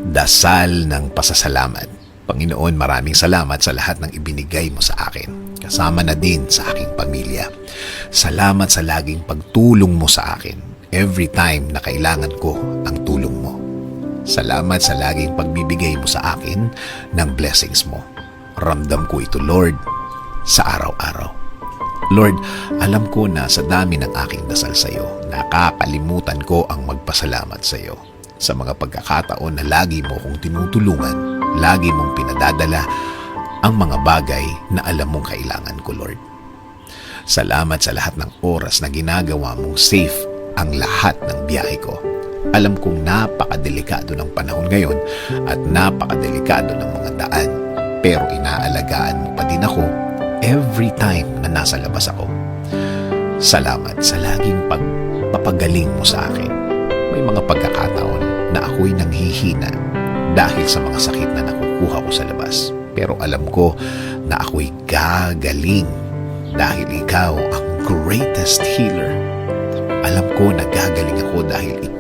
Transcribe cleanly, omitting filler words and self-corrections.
Dasal ng pasasalamat. Panginoon, maraming salamat sa lahat ng ibinigay mo sa akin. Kasama na din sa aking pamilya. Salamat sa laging pagtulong mo sa akin every time na kailangan ko ang tulong mo. Salamat sa laging pagbibigay mo sa akin ng blessings mo. Ramdam ko ito, Lord, sa araw-araw. Lord, alam ko na sa dami ng aking dasal sa iyo, nakakalimutan ko ang magpasalamat sa iyo. Sa mga pagkakataon na lagi mo kong tinutulungan, lagi mong pinadadala ang mga bagay na alam mong kailangan ko, Lord. Salamat sa lahat ng oras na ginagawa mong safe ang lahat ng biyahe ko. Alam kong napakadelikado ng panahon ngayon at napakadelikado ng mga daan, pero inaalagaan mo pa din ako every time na nasa labas ako. Salamat sa laging pagpapagaling mo sa akin. May mga pagkakataon na ako'y nanghihina dahil sa mga sakit na nakukuha ko sa labas. Pero alam ko na ako'y gagaling dahil ikaw ang greatest healer. Alam ko na gagaling ako dahil ikaw